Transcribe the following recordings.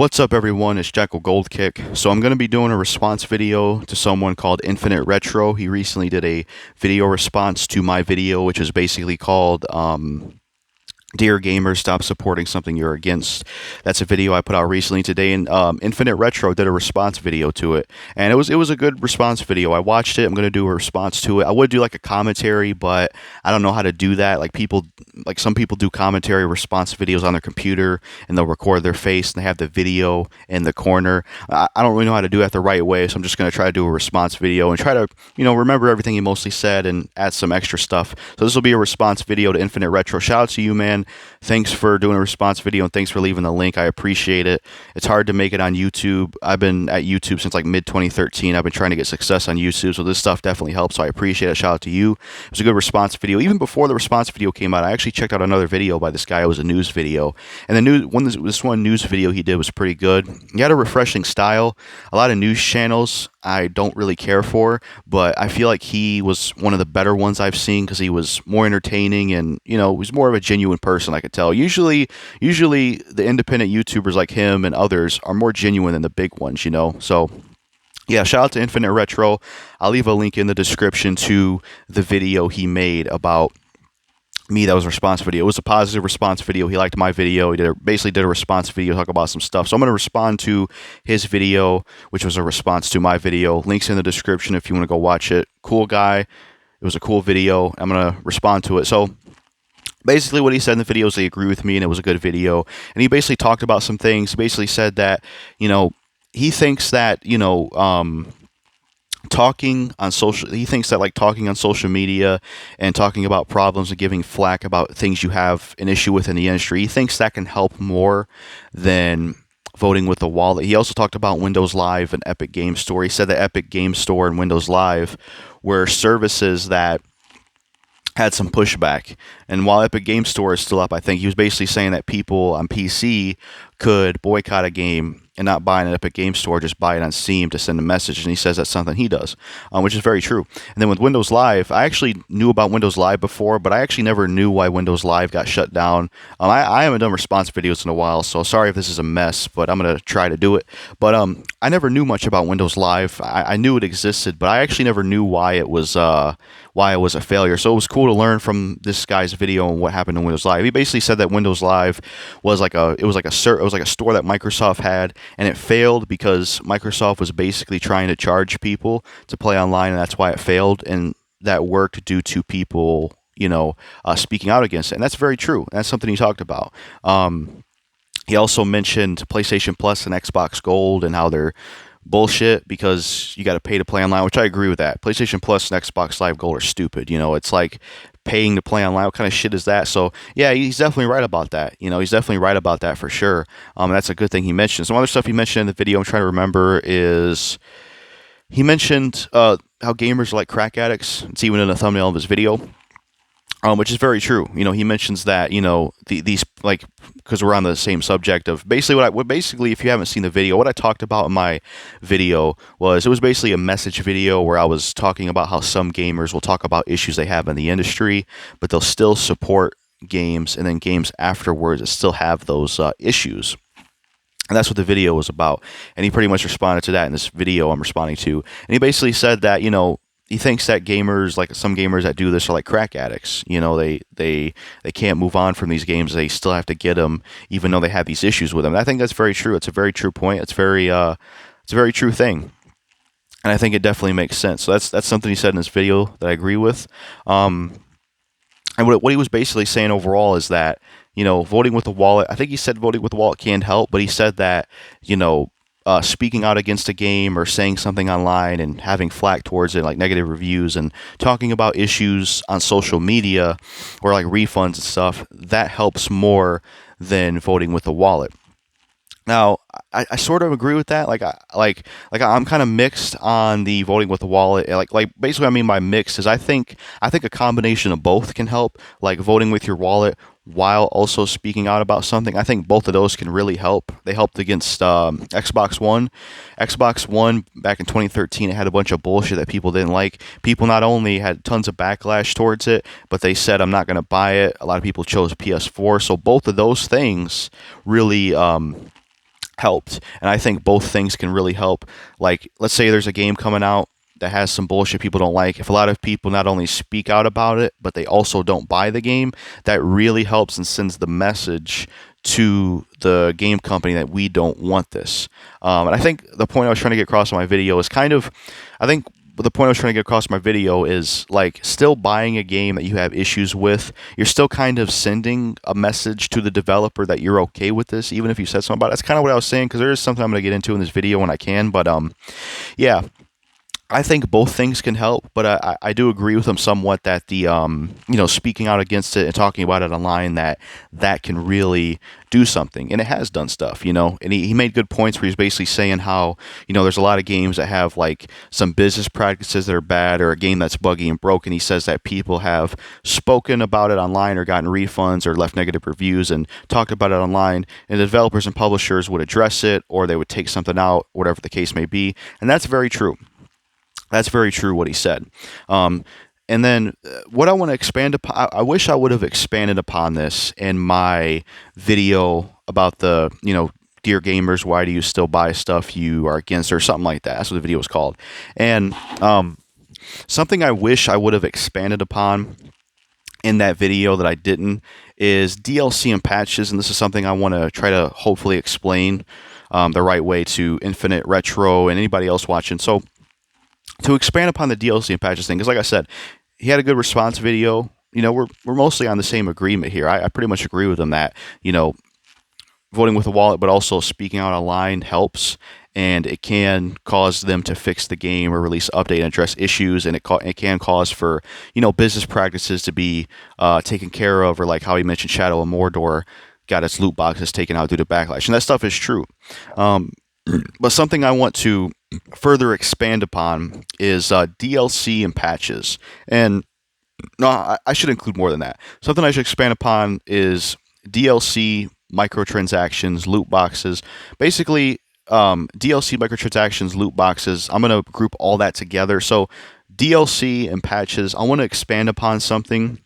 What's up everyone, it's JackalGoldKick. So I'm going to be doing a response video to someone called Infinite Retro. He recently did a video response to my video, which is basically called Dear Gamers, Stop Supporting Something You're Against. That's a video I put out recently today, and Infinite Retro did a response video to it, and it was a good response video. I watched it. I'm gonna do a response to it. I would do like a commentary, but I don't know how to do that. Like some people do commentary response videos on their computer, and they'll record their face and they have the video in the corner. I don't really know how to do that the right way, so I'm just gonna try to do a response video and try to remember everything he mostly said and add some extra stuff. So this will be a response video to Infinite Retro. Shout out to you, man. Thanks for doing a response video and thanks for leaving the link. I appreciate it. It's hard to make it on YouTube. I've been at YouTube since like mid 2013. I've been trying to get success on YouTube, so this stuff definitely helps. So I appreciate it. Shout out to you. It was a good response video. Even before the response video came out, I actually checked out another video by this guy. It was a news video, and this one news video he did was pretty good. He had a refreshing style. A lot of news channels I don't really care for, but I feel like he was one of the better ones I've seen because he was more entertaining and he was more of a genuine person. I could tell. Usually the independent YouTubers like him and others are more genuine than the big ones. So yeah, shout out to Infinite Retro. I'll leave a link in the description to the video he made about me. That was a response video. It was a positive response video. He liked my video. He basically did a response video, talk about some stuff. So I'm going to respond to his video, which was a response to my video. Links in the description if you want to go watch it. Cool guy. It was a cool video. I'm going to respond to it. So basically what he said in the video is he agreed with me and it was a good video. And he basically talked about some things. He basically said that, he thinks that, he thinks that like talking on social media and talking about problems and giving flack about things you have an issue with in the industry, he thinks that can help more than voting with the wallet. He also talked about Windows Live and Epic Game Store. He said that Epic Game Store and Windows Live were services that had some pushback. And while Epic Game Store is still up, I think he was basically saying that people on PC could boycott a game and not buy it in Epic Game Store, just buy it on Steam to send a message. And he says that's something he does, which is very true. And then with Windows Live, I actually knew about Windows Live before, but I actually never knew why Windows Live got shut down. I haven't done response videos in a while, so sorry if this is a mess, but I'm going to try to do it. But I never knew much about Windows Live. I knew it existed, but I actually never knew why it was a failure. So it was cool to learn from this guy's video and what happened in Windows Live. He basically said that Windows Live was like a store that Microsoft had, and it failed because Microsoft was basically trying to charge people to play online, and that's why it failed. And that worked due to people, speaking out against it, and that's very true. That's something he talked about. He also mentioned PlayStation Plus and Xbox Gold and how they're bullshit because you got to pay to play online, which I agree with that. PlayStation Plus and Xbox Live Gold are stupid. It's like paying to play online. What kind of shit is that? So yeah, he's definitely right about that. He's definitely right about that for sure. That's a good thing he mentioned. Some other stuff he mentioned in the video I'm trying to remember is he mentioned how gamers are like crack addicts. It's even in the thumbnail of his video. Which is very true. He mentions that, these like, because we're on the same subject of basically if you haven't seen the video, what I talked about in my video was, it was basically a message video where I was talking about how some gamers will talk about issues they have in the industry, but they'll still support games, and then games afterwards that still have those issues. And that's what the video was about. And he pretty much responded to that in this video I'm responding to. And he basically said that, he thinks that gamers, like some gamers that do this, are like crack addicts. They can't move on from these games. They still have to get them, even though they have these issues with them. And I think that's very true. It's a very true point. It's a very true thing, and I think it definitely makes sense. So that's something he said in this video that I agree with. And what he was basically saying overall is that voting with the wallet. I think he said voting with the wallet can help, but he said that speaking out against a game or saying something online and having flack towards it, like negative reviews, and talking about issues on social media or like refunds and stuff, that helps more than voting with the wallet. Now, I sort of agree with that. I'm kind of mixed on the voting with the wallet. Like basically, what I mean by mixed is I think a combination of both can help. Like voting with your wallet while also speaking out about something. I think both of those can really help. They helped against Xbox One. Xbox One back in 2013, it had a bunch of bullshit that people didn't like. People not only had tons of backlash towards it, but they said, I'm not going to buy it. A lot of people chose PS4. So both of those things really helped. And I think both things can really help. Like, let's say there's a game coming out that has some bullshit people don't like. If a lot of people not only speak out about it, but they also don't buy the game, that really helps and sends the message to the game company that we don't want this. And I think the point I was trying to get across in my video is kind of, I think the point I was trying to get across in my video is like still buying a game that you have issues with. You're still kind of sending a message to the developer that you're okay with this, even if you said something about it. That's kind of what I was saying, because there is something I'm going to get into in this video when I can. But yeah, I think both things can help, but I do agree with him somewhat that the speaking out against it and talking about it online, that can really do something, and it has done stuff, and he made good points where he's basically saying how there's a lot of games that have like some business practices that are bad, or a game that's buggy and broken. He says that people have spoken about it online or gotten refunds or left negative reviews and talked about it online, and the developers and publishers would address it, or they would take something out, whatever the case may be, and that's very true. That's very true what he said. And then what I want to expand upon, I wish I would have expanded upon this in my video about the, dear gamers, why do you still buy stuff you are against, or something like that. That's what the video was called. And something I wish I would have expanded upon in that video that I didn't is DLC and patches. And this is something I want to try to hopefully explain the right way to Infinite Retro and anybody else watching. So, to expand upon the DLC and patches thing, because like I said, he had a good response video. We're mostly on the same agreement here. I pretty much agree with him that, voting with a wallet, but also speaking out online helps, and it can cause them to fix the game or release an update and address issues, and it can cause for, business practices to be taken care of, or like how he mentioned Shadow of Mordor got its loot boxes taken out due to backlash, and that stuff is true. But something I want to further expand upon is DLC and patches. And no, I should include more than that. Something I should expand upon is DLC, microtransactions, loot boxes. Basically, DLC, microtransactions, loot boxes, I'm going to group all that together. So DLC and patches, I want to expand upon something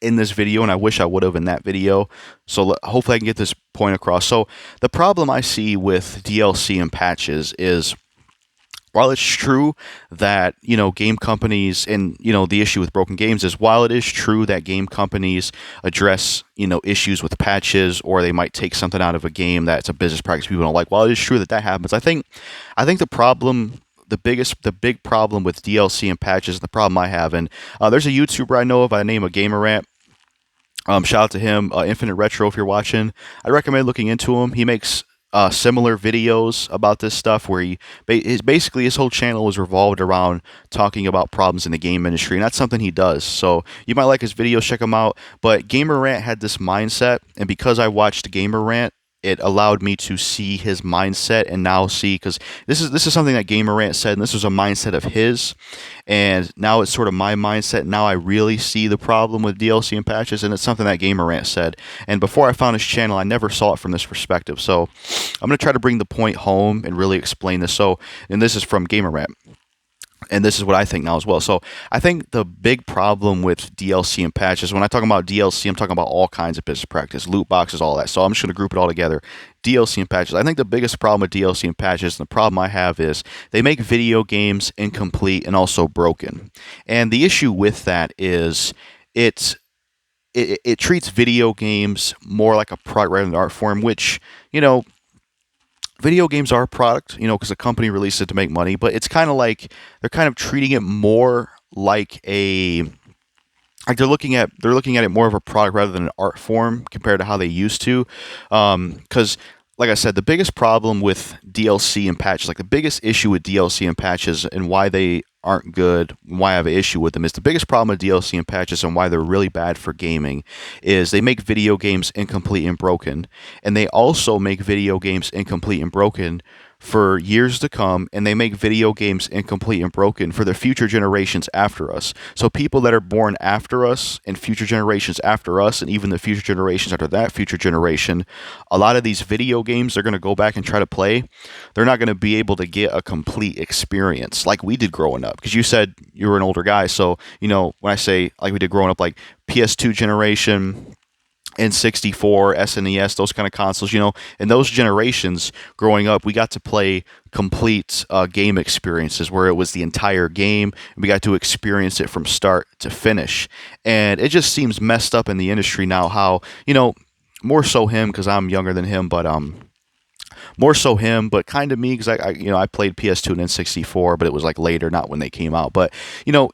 in this video, and I wish I would have in that video. So hopefully I can get this point across. So the problem I see with DLC and patches is, while it's true that, game companies, and, the issue with broken games is, while it is true that game companies address, issues with patches, or they might take something out of a game that's a business practice people don't like, while it is true that happens, I think the big problem with DLC and patches, the problem I have, and there's a YouTuber I know of by the name of Gamerant. Shout out to him, Infinite Retro, if you're watching. I recommend looking into him. He makes similar videos about this stuff, where basically his whole channel is revolved around talking about problems in the game industry, and that's something he does. So you might like his videos, check him out. But Gamerant had this mindset, and because I watched Gamerant, it allowed me to see his mindset, and now see, because this is something that Gamerant said, and this was a mindset of his, and now it's sort of my mindset. Now I really see the problem with DLC and patches, and it's something that Gamerant said. And before I found his channel, I never saw it from this perspective. So I'm going to try to bring the point home and really explain this. So, and this is from Gamerant, and this is what I think now as well. So I think the big problem with DLC and patches, when I talk about DLC, I'm talking about all kinds of business practice, loot boxes, all that. So I'm just going to group it all together. DLC and patches. I think the biggest problem with DLC and patches, and the problem I have, is they make video games incomplete and also broken. And the issue with that is it treats video games more like a product rather than an art form, which, video games are a product, because a company releases it to make money, but it's kind of like they're kind of treating it more like they're looking at it more of a product rather than an art form, compared to how they used to. Because like I said, the biggest problem with DLC and patches, like the biggest issue with DLC and patches and why they aren't good, why I have an issue with them, is the biggest problem with DLC and patches and why they're really bad for gaming is they make video games incomplete and broken. And they also make video games incomplete and broken for years to come, and they make video games incomplete and broken for the future generations after us. So people that are born after us, and future generations after us, and even the future generations after that future generation, a lot of these video games they're going to go back and try to play, they're not going to be able to get a complete experience like we did growing up. Because you said you were an older guy, so when I say like we did growing up, like PS2 generation, N64, SNES, those kind of consoles, in those generations growing up, we got to play complete game experiences where it was the entire game. And we got to experience it from start to finish. And it just seems messed up in the industry now how, more so him because I'm younger than him, but more so him, but kind of me because I played PS2 and N64, but it was like later, not when they came out. But you know,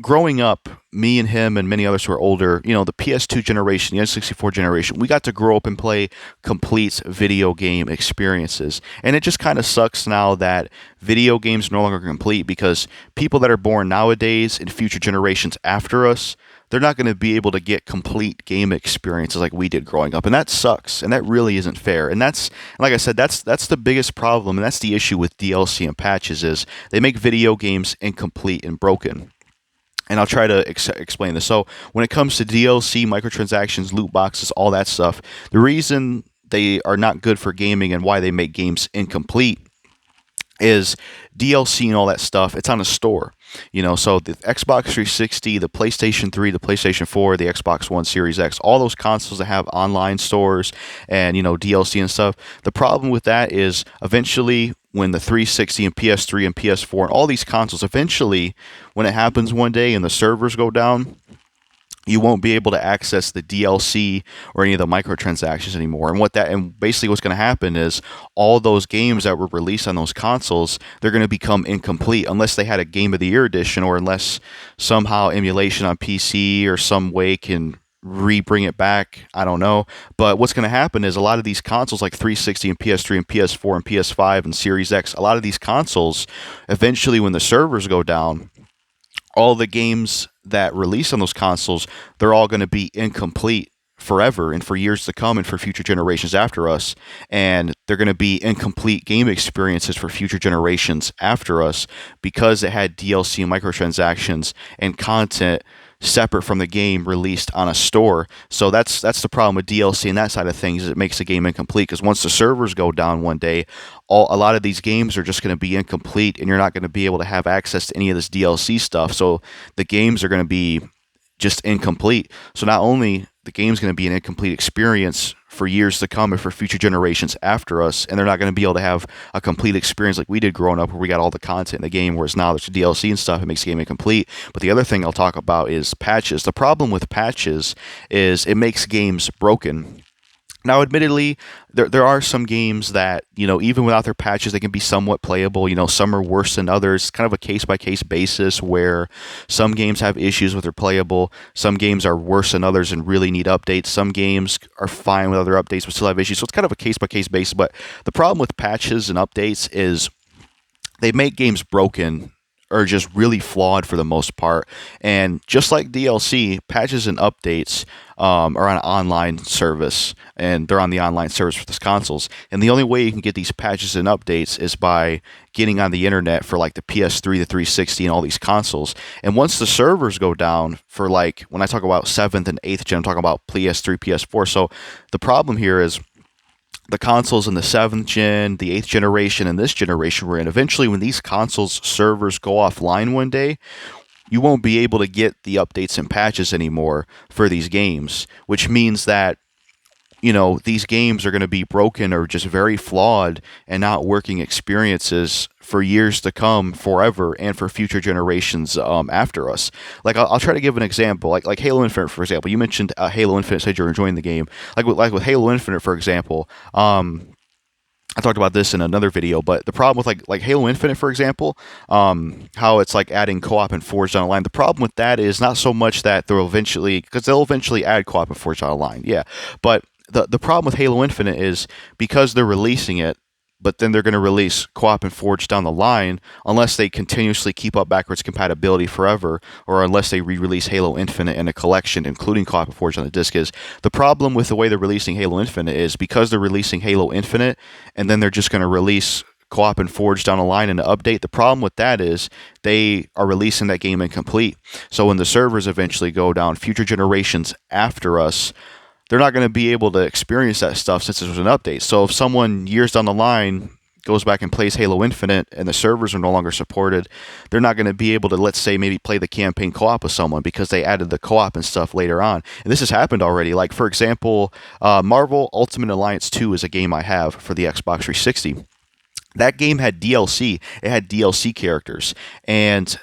growing up, me and him and many others who are older, the PS2 generation, the N64 generation, we got to grow up and play complete video game experiences. And it just kind of sucks now that video games are no longer complete because people that are born nowadays and future generations after us, they're not going to be able to get complete game experiences like we did growing up. And that sucks. And that really isn't fair. And that's, like I said, that's the biggest problem. And that's the issue with DLC and patches is they make video games incomplete and broken. And I'll try to explain this. So when it comes to DLC, microtransactions, loot boxes, all that stuff, the reason they are not good for gaming and why they make games incomplete is DLC and all that stuff. It's on a store, So the Xbox 360, the PlayStation 3, the PlayStation 4, the Xbox One, Series X, all those consoles that have online stores and DLC and stuff. The problem with that is eventually when the 360 and PS3 and PS4 and all these consoles, eventually when it happens one day and the servers go down, you won't be able to access the DLC or any of the microtransactions anymore. And basically what's going to happen is all those games that were released on those consoles, they're going to become incomplete unless they had a Game of the Year edition or unless somehow emulation on PC or some way can bring it back. I don't know. But what's going to happen is a lot of these consoles like 360 and PS3 and PS4 and PS5 and Series X, a lot of these consoles, eventually when the servers go down, all the games that release on those consoles, they're all going to be incomplete forever and for years to come and for future generations after us. And they're going to be incomplete game experiences for future generations after us because it had DLC and microtransactions and content separate from the game released on a store. So that's the problem with DLC and that side of things is it makes the game incomplete because once the servers go down one day, a lot of these games are just going to be incomplete and you're not going to be able to have access to any of this DLC stuff. So the games are going to be just incomplete. So not only the game's going to be an incomplete experience for years to come and for future generations after us, and they're not going to be able to have a complete experience like we did growing up where we got all the content in the game, whereas now there's DLC and stuff, it makes the game incomplete. But the other thing I'll talk about is patches. The problem with patches is it makes games broken. Now, admittedly, there are some games that, even without their patches, they can be somewhat playable. Some are worse than others. Kind of a case-by-case basis where some games have issues with their playable. Some games are worse than others and really need updates. Some games are fine with other updates but still have issues. So it's kind of a case-by-case basis. But the problem with patches and updates is they make games broken are just really flawed for the most part. And just like DLC, patches and updates are on an online service, and they're on the online service for these consoles. And the only way you can get these patches and updates is by getting on the internet for like the PS3, the 360, and all these consoles. And once the servers go down for like, when I talk about 7th and 8th gen, I'm talking about PS3, PS4. So the problem here is the consoles in the 7th gen, the 8th generation, and this generation we're in, eventually when these consoles servers go offline one day, you won't be able to get the updates and patches anymore for these games, which means that these games are going to be broken or just very flawed and not working experiences for years to come, forever, and for future generations after us. Like I'll try to give an example, like Halo Infinite, for example. You mentioned Halo Infinite, said you're enjoying the game. Like with Halo Infinite, for example. I talked about this in another video, but the problem with like Halo Infinite, for example, how it's like adding co-op and Forged Online. The problem with that is not so much that they'll eventually add co-op and Forged Online, yeah, but the problem with Halo Infinite is because they're releasing it, but then they're going to release co-op and Forge down the line unless they continuously keep up backwards compatibility forever, or unless they re-release Halo Infinite in a collection, including co-op and Forge on the disc. Is the problem with the way they're releasing Halo Infinite is because they're releasing Halo Infinite and then they're just going to release co-op and Forge down the line in an update. The problem with that is they are releasing that game incomplete. So when the servers eventually go down, future generations after us, they're not going to be able to experience that stuff since it was an update. So if someone years down the line goes back and plays Halo Infinite and the servers are no longer supported, they're not going to be able to, let's say, maybe play the campaign co-op with someone because they added the co-op and stuff later on. And this has happened already. Like, for example, Marvel Ultimate Alliance 2 is a game I have for the Xbox 360. That game had DLC. It had DLC characters. And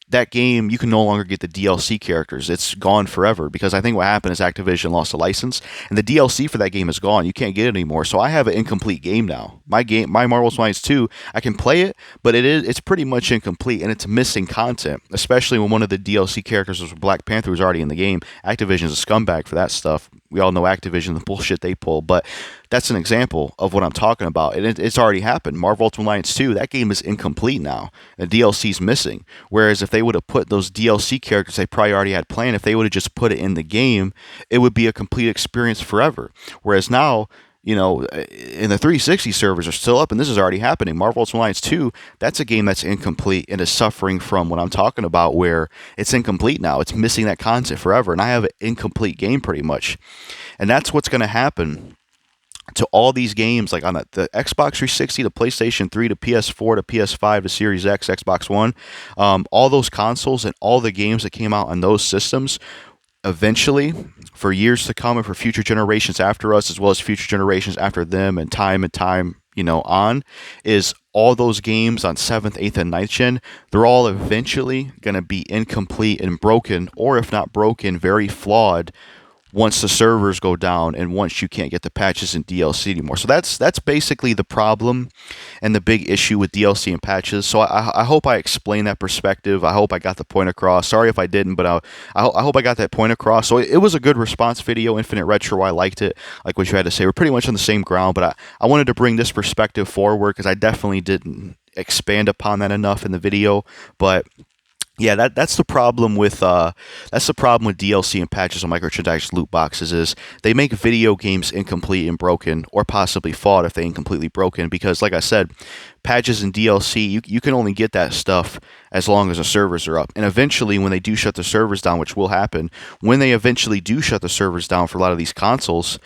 that game, you can no longer get the DLC characters. It's gone forever because I think what happened is Activision lost a license, and the DLC for that game is gone. You can't get it anymore. So I have an incomplete game now. My Marvel's Alliance 2, I can play it, but it's pretty much incomplete, and it's missing content, especially when one of the DLC characters was Black Panther, who's already in the game. Activision's a scumbag for that stuff. We all know Activision, the bullshit they pull, but that's an example of what I'm talking about. And it's already happened. Marvel Ultimate Alliance 2, that game is incomplete now. The DLC's missing. Whereas if they would have put those DLC characters they probably already had planned, if they would have just put it in the game, it would be a complete experience forever. Whereas now, in the 360 servers are still up, and this is already happening. Marvel Ultimate Alliance 2, that's a game that's incomplete and is suffering from what I'm talking about, where it's incomplete now. It's missing that content forever, and I have an incomplete game pretty much. And that's what's going to happen to all these games, like on the Xbox 360, the PlayStation 3, the PS4, the PS5, the Series X, Xbox One, all those consoles and all the games that came out on those systems, eventually, for years to come and for future generations after us, as well as future generations after them and time, on, is all those games on 7th, 8th, and 9th gen, they're all eventually going to be incomplete and broken, or if not broken, very flawed once the servers go down and once you can't get the patches and DLC anymore. So that's basically the problem and the big issue with DLC and patches. So I hope I explained that perspective. I hope I got the point across. Sorry if I didn't, but I hope I got that point across. So it was a good response video, Infinite Retro. I liked it, like what you had to say. We're pretty much on the same ground, but I wanted to bring this perspective forward because I definitely didn't expand upon that enough in the video. But yeah, that's the problem with DLC and patches on microtransactions loot boxes is they make video games incomplete and broken, or possibly flawed if they incompletely broken. Because, like I said, patches and DLC, you can only get that stuff as long as the servers are up. And eventually, when they do shut the servers down, which will happen, when they eventually do shut the servers down for a lot of these consoles,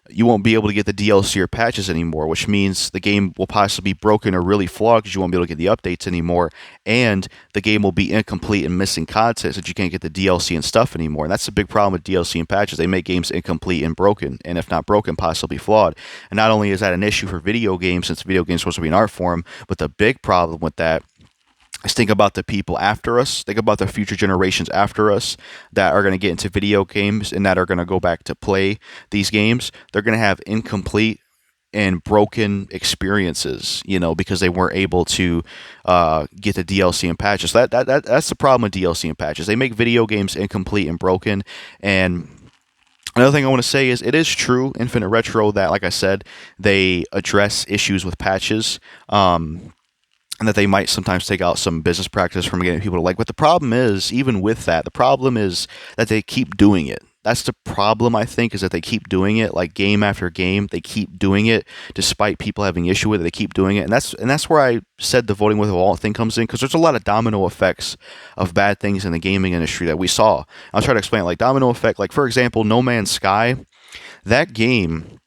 you won't be able to get the DLC or patches anymore, which means the game will possibly be broken or really flawed because you won't be able to get the updates anymore, and the game will be incomplete and missing content so that you can't get the DLC and stuff anymore. And that's the big problem with DLC and patches. They make games incomplete and broken, and if not broken, possibly flawed. And not only is that an issue for video games, since video games are supposed to be an art form, but the big problem with that is think about the people after us. Think about the future generations after us that are going to get into video games and that are going to go back to play these games. They're going to have incomplete and broken experiences, because they weren't able to get the DLC and patches. That's the problem with DLC and patches. They make video games incomplete and broken. And another thing I want to say is it is true, Infinite Retro, that, like I said, they address issues with patches. And that they might sometimes take out some business practice from getting people to like. But the problem is, even with that, the problem is that they keep doing it. That's the problem, I think, is that they keep doing it, like game after game. They keep doing it despite people having issue with it. They keep doing it, and that's where I said the voting with a wallet thing comes in, because there's a lot of domino effects of bad things in the gaming industry that we saw. I'll try to explain it. Like domino effect, like for example, No Man's Sky. That game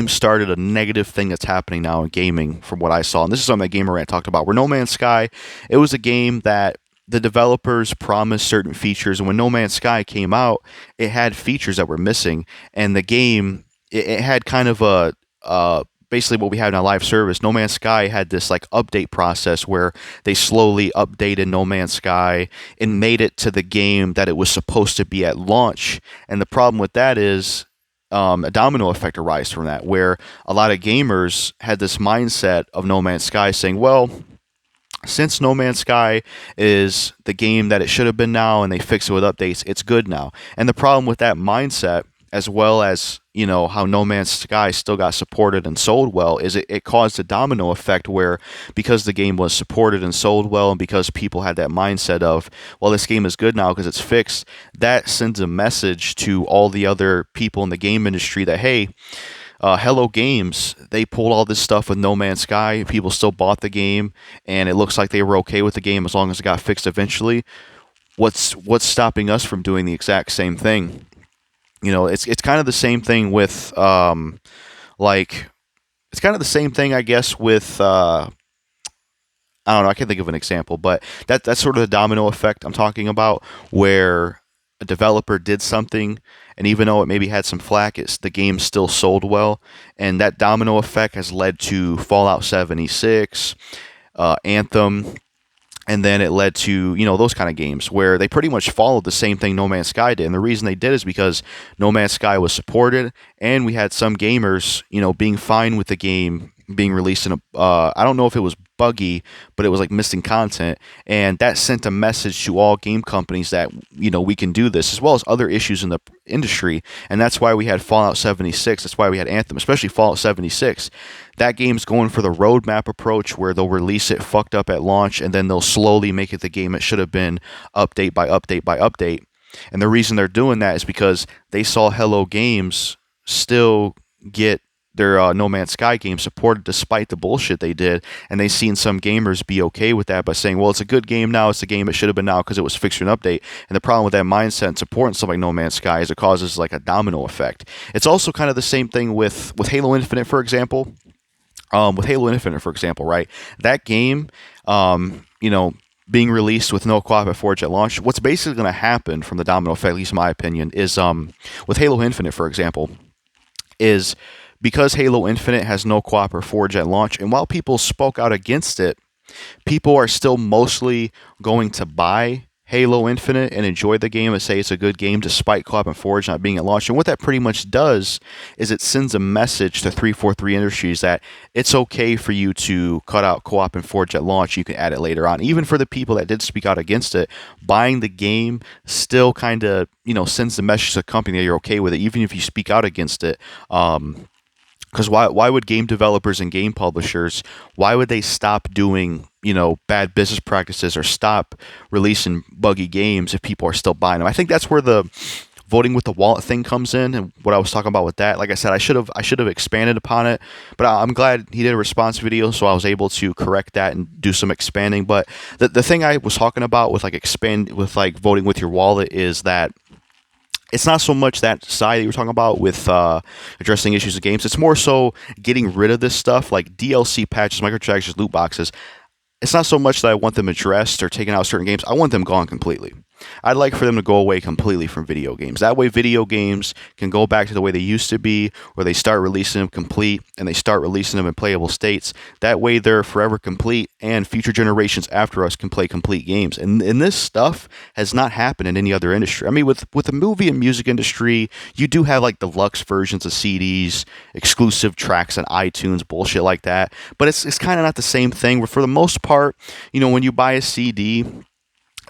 started a negative thing that's happening now in gaming from what I saw. And this is something that Gamer Rant talked about, where No Man's Sky, it was a game that the developers promised certain features, and when No Man's Sky came out, it had features that were missing, and the game, it had kind of basically what we had in our live service. No Man's Sky had this like update process where they slowly updated No Man's Sky and made it to the game that it was supposed to be at launch. And the problem with that is a domino effect arises from that, where a lot of gamers had this mindset of No Man's Sky saying, well, since No Man's Sky is the game that it should have been now and they fix it with updates, it's good now. And the problem with that mindset, as well as how No Man's Sky still got supported and sold well, is it caused a domino effect where, because the game was supported and sold well, and because people had that mindset of, well, this game is good now because it's fixed, that sends a message to all the other people in the game industry that, hey, Hello Games, they pulled all this stuff with No Man's Sky. People still bought the game, and it looks like they were okay with the game as long as it got fixed eventually. What's stopping us from doing the exact same thing? It's kind of the same thing with like it's kind of the same thing, I guess, with I don't know, I can't think of an example, but that's sort of the domino effect I'm talking about, where a developer did something, and even though it maybe had some flack, the game still sold well, and that domino effect has led to Fallout 76, Anthem, and then it led to those kind of games where they pretty much followed the same thing No Man's Sky did, and the reason they did is because No Man's Sky was supported, and we had some gamers being fine with the game being released in a I don't know if it was buggy, but it was like missing content, and that sent a message to all game companies that we can do this, as well as other issues in the industry. And that's why we had Fallout 76, that's why we had Anthem, especially Fallout 76. That game's going for the roadmap approach, where they'll release it fucked up at launch, and then they'll slowly make it the game it should have been, update by update by update. And the reason they're doing that is because they saw Hello Games still get their No Man's Sky game supported despite the bullshit they did, and they seen some gamers be okay with that by saying, well, it's a good game now, it's the game it should have been now because it was fixed for an update. And the problem with that mindset and supporting something like No Man's Sky is it causes like a domino effect. It's also kind of the same thing with Halo Infinite, for example. With Halo Infinite, for example, right? That game, being released with no co-op at Forge at launch, what's basically going to happen from the domino effect, at least in my opinion, is with Halo Infinite, for example, is because Halo Infinite has no co-op or Forge at launch, and while people spoke out against it, people are still mostly going to buy Halo Infinite and enjoy the game and say it's a good game despite co-op and Forge not being at launch. And what that pretty much does is it sends a message to 343 Industries that it's okay for you to cut out co-op and Forge at launch. You can add it later on. Even for the people that did speak out against it, buying the game still kind of sends the message to the company that you're okay with it, even if you speak out against it. Because why would game developers and game publishers, why would they stop doing bad business practices or stop releasing buggy games if people are still buying them? I think that's where the voting with the wallet thing comes in, and what I was talking about with that. Like I said, I should have expanded upon it, but I'm glad he did a response video, so I was able to correct that and do some expanding. But the thing I was talking about with voting with your wallet is that it's not so much that side that you were talking about with addressing issues of games. It's more so getting rid of this stuff like DLC patches, microtransactions, loot boxes. It's not so much that I want them addressed or taken out certain games. I want them gone completely. I'd like for them to go away completely from video games. That way video games can go back to the way they used to be, where they start releasing them complete and they start releasing them in playable states. That way they're forever complete, and future generations after us can play complete games. And this stuff has not happened in any other industry. I mean, with the movie and music industry, you do have like deluxe versions of CDs, exclusive tracks on iTunes, bullshit like that. But it's kind of not the same thing. Where for the most part, when you buy a CD,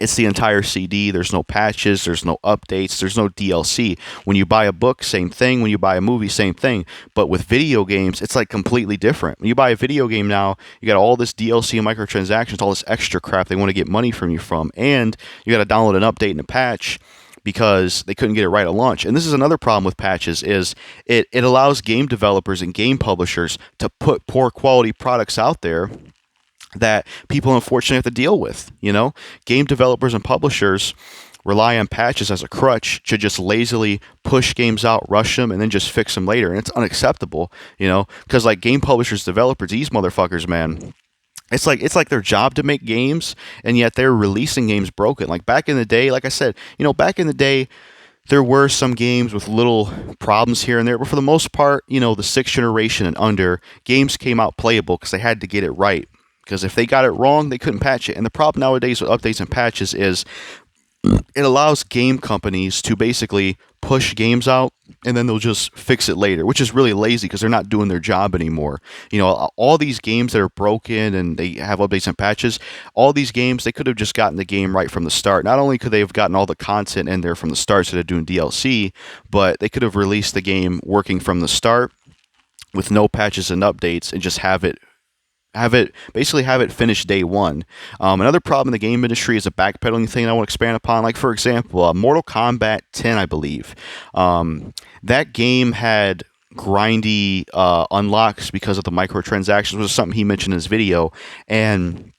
it's the entire CD. There's no patches. There's no updates. There's no DLC. When you buy a book, same thing. When you buy a movie, same thing. But with video games, it's like completely different. When you buy a video game now, you got all this DLC and microtransactions, all this extra crap they want to get money from you from. And you got to download an update and a patch because they couldn't get it right at launch. And this is another problem with patches is it allows game developers and game publishers to put poor quality products out there that people unfortunately have to deal with. Game developers and publishers rely on patches as a crutch to just lazily push games out, rush them, and then just fix them later. And it's unacceptable, because like game publishers, developers, these motherfuckers, man, it's like their job to make games, and yet they're releasing games broken. Like back in the day, like I said, back in the day, there were some games with little problems here and there, but for the most part, the sixth generation and under, games came out playable because they had to get it right. Because if they got it wrong, they couldn't patch it. And the problem nowadays with updates and patches is it allows game companies to basically push games out and then they'll just fix it later, which is really lazy because they're not doing their job anymore. All these games that are broken and they have updates and patches, all these games, they could have just gotten the game right from the start. Not only could they have gotten all the content in there from the start instead of doing DLC, but they could have released the game working from the start with no patches and updates and just have it finished day one. Another problem in the game industry is a backpedaling thing I want to expand upon. Like, for example, Mortal Kombat 10, I believe. That game had grindy unlocks because of the microtransactions, which was something he mentioned in his video. And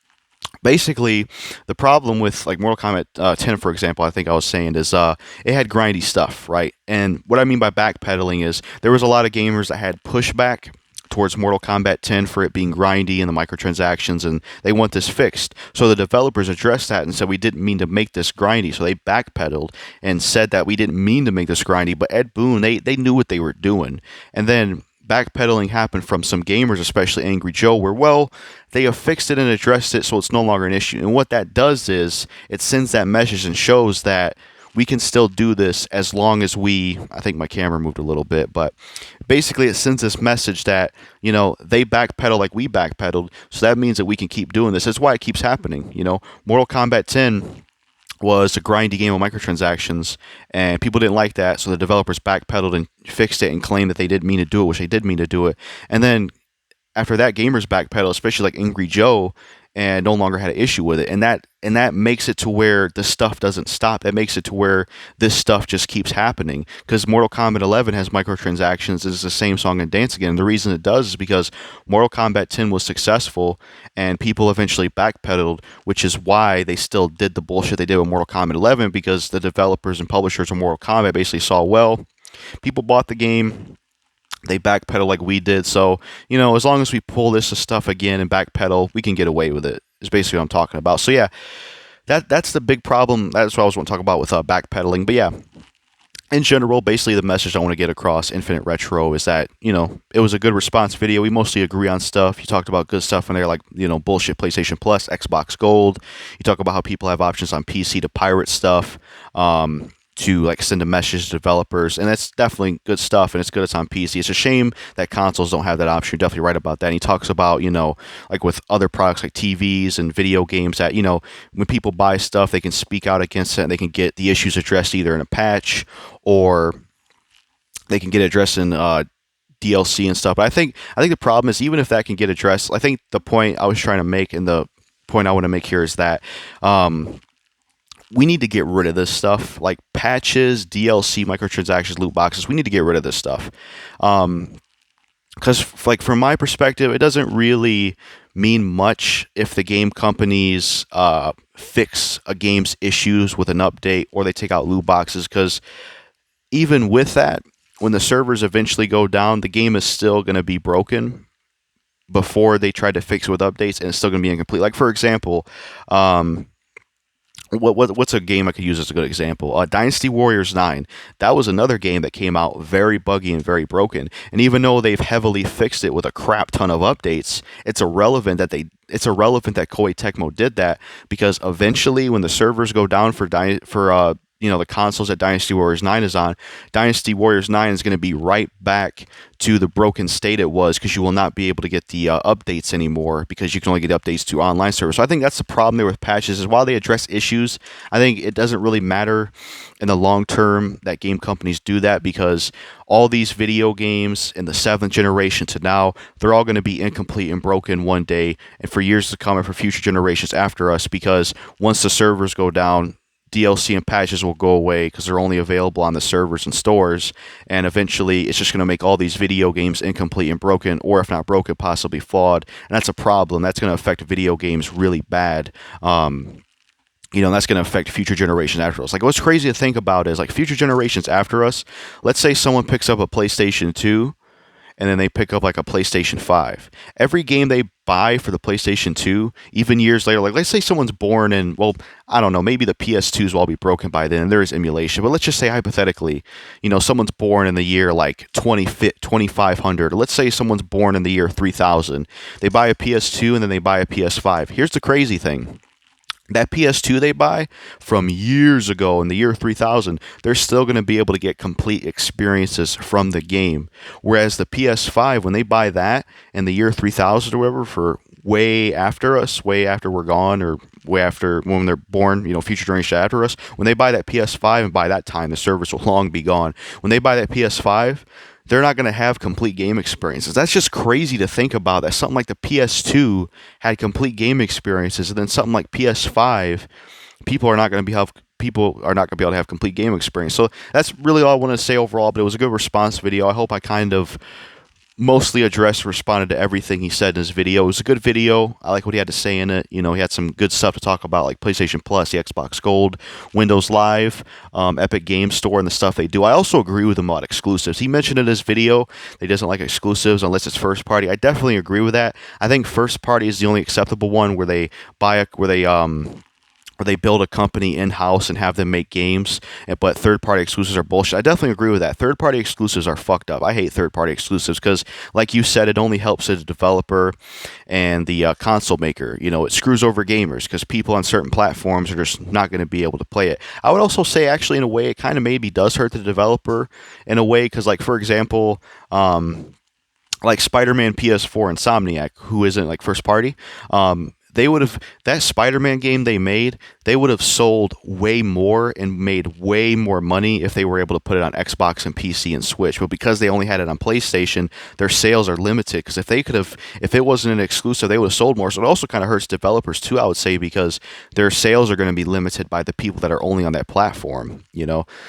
basically, the problem with like Mortal Kombat 10, for example, I think I was saying is it had grindy stuff, right? And what I mean by backpedaling is there was a lot of gamers that had pushback towards Mortal Kombat 10 for it being grindy and the microtransactions, and they want this fixed. So the developers addressed that and said we didn't mean to make this grindy. So they backpedaled and said that we didn't mean to make this grindy. But Ed Boon, they knew what they were doing. And then backpedaling happened from some gamers, especially Angry Joe, where, well, they have fixed it and addressed it, so it's no longer an issue. And what that does is it sends that message and shows that we can still do this as long as I think my camera moved a little bit, but basically it sends this message that, they backpedal like we backpedaled, so that means that we can keep doing this. That's why it keeps happening. Mortal Kombat 10 was a grindy game of microtransactions, and people didn't like that, so the developers backpedaled and fixed it and claimed that they didn't mean to do it, which they did mean to do it. And then after that, gamers backpedal, especially like Angry Joe, and no longer had an issue with it. And that makes it to where the stuff doesn't stop. That makes it to where this stuff just keeps happening. Because Mortal Kombat 11 has microtransactions. It's the same song and dance again. And the reason it does is because Mortal Kombat 10 was successful and people eventually backpedaled, which is why they still did the bullshit they did with Mortal Kombat 11, because the developers and publishers of Mortal Kombat basically saw, well, people bought the game, they backpedal like we did. So, as long as we pull this stuff again and backpedal, we can get away with it, is basically what I'm talking about. So, yeah, that's the big problem. That's what I was want to talk about with backpedaling. But, yeah, in general, basically the message I want to get across Infinite Retro is that, it was a good response video. We mostly agree on stuff. You talked about good stuff in there like, bullshit PlayStation Plus, Xbox Gold. You talk about how people have options on PC to pirate stuff. To like send a message to developers, and that's definitely good stuff, and it's good it's on PC. It's a shame that consoles don't have that option. You're definitely right about that. And he talks about, like with other products like TVs and video games that, when people buy stuff, they can speak out against it and they can get the issues addressed either in a patch or they can get addressed in DLC and stuff. But I think the problem is, even if that can get addressed, I think the point I was trying to make and the point I want to make here is that we need to get rid of this stuff, like patches, DLC, microtransactions, loot boxes. We need to get rid of this stuff. Because, like, from my perspective, it doesn't really mean much if the game companies fix a game's issues with an update or they take out loot boxes. Because even with that, when the servers eventually go down, the game is still going to be broken before they try to fix it with updates, and it's still going to be incomplete. Like, for example, what's a game I could use as a good example? Dynasty Warriors 9. That was another game that came out very buggy and very broken. And even though they've heavily fixed it with a crap ton of updates, it's irrelevant that Koei Tecmo did that, because eventually when the servers go down for the consoles that Dynasty Warriors 9 is on, Dynasty Warriors 9 is going to be right back to the broken state it was, because you will not be able to get the updates anymore, because you can only get updates to online servers. So I think that's the problem there with patches, is while they address issues, I think it doesn't really matter in the long term that game companies do that, because all these video games in the 7th generation to now, they're all going to be incomplete and broken one day and for years to come and for future generations after us, because once the servers go down, DLC and patches will go away because they're only available on the servers and stores, and eventually it's just going to make all these video games incomplete and broken, or if not broken, possibly flawed, and that's a problem. That's going to affect video games really bad. And that's going to affect future generations after us. Like, what's crazy to think about is, like, future generations after us, let's say someone picks up a PlayStation 2, and then they pick up like a PlayStation 5. Every game they buy for the PlayStation 2, even years later, like let's say someone's born in, well, I don't know, maybe the PS2s will all be broken by then, and there is emulation, but let's just say hypothetically, someone's born in the year like 2500, or let's say someone's born in the year 3000. They buy a PS2 and then they buy a PS5. Here's the crazy thing. That PS2 they buy from years ago in the year 3000, they're still going to be able to get complete experiences from the game. Whereas the PS5, when they buy that in the year 3000 or whatever, for way after us, way after we're gone, or way after when they're born, future generations after us, when they buy that PS5, and by that time the servers will long be gone. When they buy that PS5, they're not going to have complete game experiences. That's just crazy to think about, that something like the PS2 had complete game experiences, and then something like PS5, people are not going to be able to have complete game experience. So that's really all I want to say overall, but it was a good response video. I hope I kind of mostly addressed, responded to everything he said in his video. It was a good video. I like what he had to say in it. He had some good stuff to talk about, like PlayStation Plus, the Xbox Gold, Windows Live, Epic Game Store, and the stuff they do. I also agree with him about exclusives. He mentioned in his video that he doesn't like exclusives unless it's first party. I definitely agree with that. I think first party is the only acceptable one where they or they build a company in-house and have them make games, but third-party exclusives are bullshit. I definitely agree with that. Third-party exclusives are fucked up. I hate third-party exclusives because, like you said, it only helps the developer and the console maker. It screws over gamers because people on certain platforms are just not going to be able to play it. I would also say, actually, in a way, it kind of maybe does hurt the developer in a way because, like, for example, like Spider-Man PS4 Insomniac, who isn't like first party, they would have that Spider-Man game they would have sold way more and made way more money if they were able to put it on Xbox and PC and Switch. But because they only had it on PlayStation, their sales are limited. Because if it wasn't an exclusive, they would have sold more. So it also kind of hurts developers too, I would say, because their sales are going to be limited by the people that are only on that platform.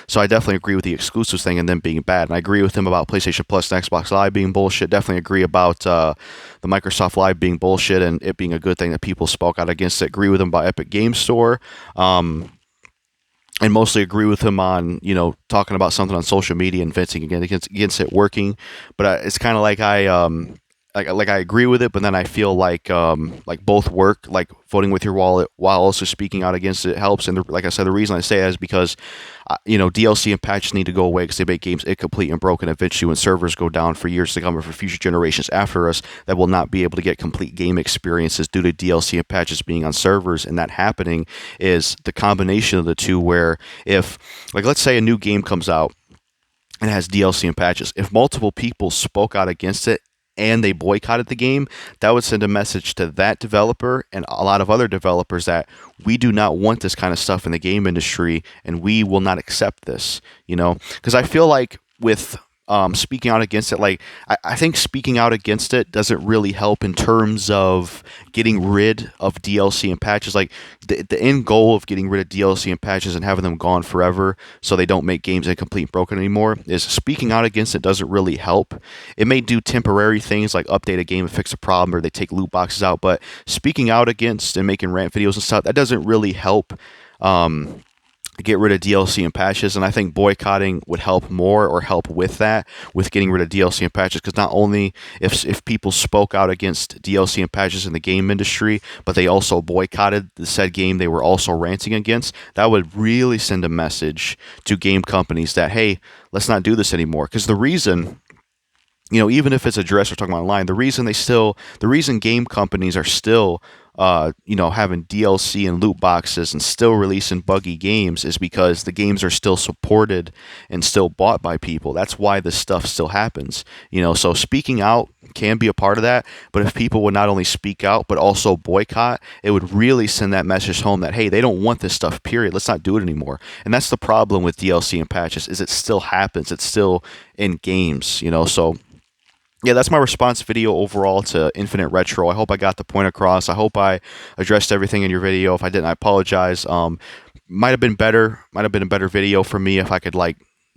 So I definitely agree with the exclusives thing and them being bad. And I agree with him about PlayStation Plus and Xbox Live being bullshit. Definitely agree about the Microsoft Live being bullshit and it being a good thing that people spoke out against it. Agree with him about Epic Game Store. And mostly agree with him on, talking about something on social media and venting against it working. But it's kind of like I agree with it, but then I feel like both work. Like voting with your wallet while also speaking out against it helps. And like I said, the reason I say that is because DLC and patches need to go away because they make games incomplete and broken. Eventually, when servers go down for years to come, or for future generations after us, that will not be able to get complete game experiences due to DLC and patches being on servers. And that happening is the combination of the two. Where if, like, let's say a new game comes out and has DLC and patches, if multiple people spoke out against it and they boycotted the game, that would send a message to that developer and a lot of other developers that we do not want this kind of stuff in the game industry and we will not accept this, Because I feel like with speaking out against it, like I think speaking out against it doesn't really help in terms of getting rid of DLC and patches. Like the end goal of getting rid of DLC and patches and having them gone forever so they don't make games incomplete and broken anymore is speaking out against it doesn't really help. It may do temporary things like update a game and fix a problem, or they take loot boxes out, but speaking out against and making rant videos and stuff, that doesn't really help get rid of DLC and patches. And I think boycotting would help more, or help with that, with getting rid of DLC and patches, because not only if people spoke out against DLC and patches in the game industry, but they also boycotted the said game they were also ranting against, that would really send a message to game companies that, hey, let's not do this anymore. Because the reason, even if it's addressed or talking about online, the reason game companies are still having DLC and loot boxes and still releasing buggy games is because the games are still supported and still bought by people. That's why this stuff still happens. So speaking out can be a part of that, but if people would not only speak out but also boycott, it would really send that message home that, hey, they don't want this stuff, period. Let's not do it anymore. And that's the problem with DLC and patches, is it still happens. It's still in games, so yeah, that's my response video overall to Infinite Retro. I hope I got the point across. I hope I addressed everything in your video. If I didn't, I apologize. Might have been better. Might have been a better video for me if I could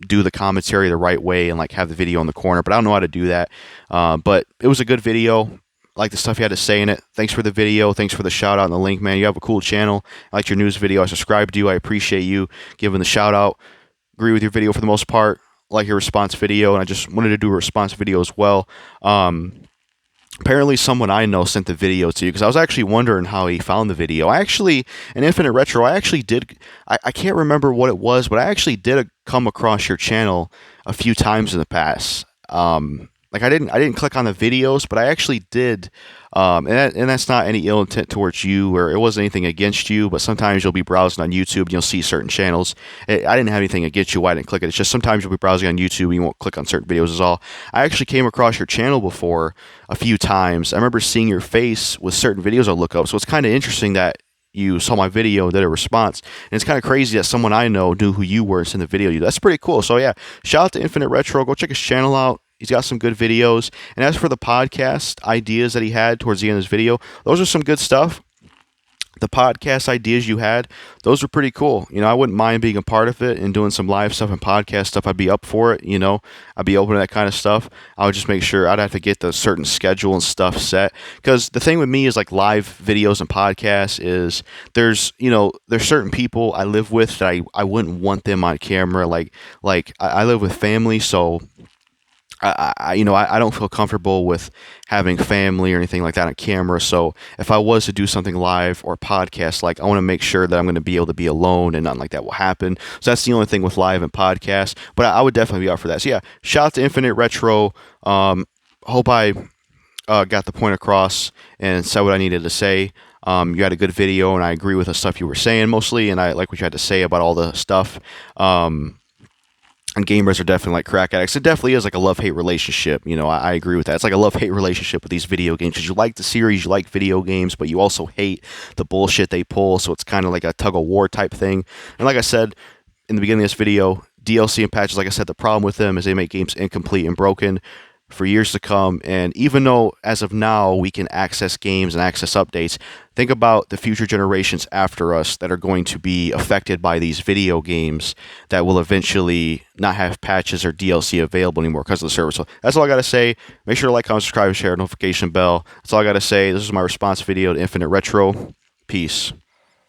do the commentary the right way and have the video in the corner. But I don't know how to do that. But it was a good video. I like the stuff you had to say in it. Thanks for the video. Thanks for the shout out and the link, man. You have a cool channel. I liked your news video. I subscribed to you. I appreciate you giving the shout out. Agree with your video for the most part. Like your response video, and I just wanted to do a response video as well. Apparently someone I know sent the video to you, because I was actually wondering how he found the video. In Infinite Retro, I can't remember what it was, but I actually did come across your channel a few times in the past. I didn't click on the videos, but I actually did, and that's not any ill intent towards you, or it wasn't anything against you, but sometimes you'll be browsing on YouTube and you'll see certain channels. I didn't have anything against you, why I didn't click it. It's just sometimes you'll be browsing on YouTube and you won't click on certain videos is all. I actually came across your channel before a few times. I remember seeing your face with certain videos I look up, so it's kind of interesting that you saw my video and did a response. And it's kind of crazy that someone I know knew who you were and sent the video to you. That's pretty cool. So yeah, shout out to Infinite Retro. Go check his channel out. He's got some good videos. And as for the podcast ideas that he had towards the end of his video, those are some good stuff. the podcast ideas you had, those were pretty cool. I wouldn't mind being a part of it and doing some live stuff and podcast stuff. I'd be up for it. I'd be open to that kind of stuff. I would just make sure I'd have to get the certain schedule and stuff set. Because the thing with me is like live videos and podcasts is there's certain people I live with that I wouldn't want them on camera. Like I live with family, so I don't feel comfortable with having family or anything like that on camera. So if I was to do something live or podcast, like I want to make sure that I'm going to be able to be alone and nothing like that will happen. So that's the only thing with live and podcast. But I would definitely be up for that. So yeah, shout out to Infinite Retro. Hope I got the point across and said what I needed to say. You had a good video, and I agree with the stuff you were saying mostly, and I like what you had to say about all the stuff. And gamers are definitely like crack addicts. It definitely is like a love-hate relationship. I agree with that. It's like a love-hate relationship with these video games because you like the series, you like video games, but you also hate the bullshit they pull. So it's kind of like a tug-of-war type thing. And like I said in the beginning of this video, DLC and patches, like I said, the problem with them is they make games incomplete and broken for years to come. And even though as of now we can access games and access updates, think about the future generations after us that are going to be affected by these video games that will eventually not have patches or DLC available anymore because of the server. So that's all I got to say. Make sure to like, comment, subscribe, share, notification bell. That's all I got to say. This is my response video to Infinite Retro. Peace.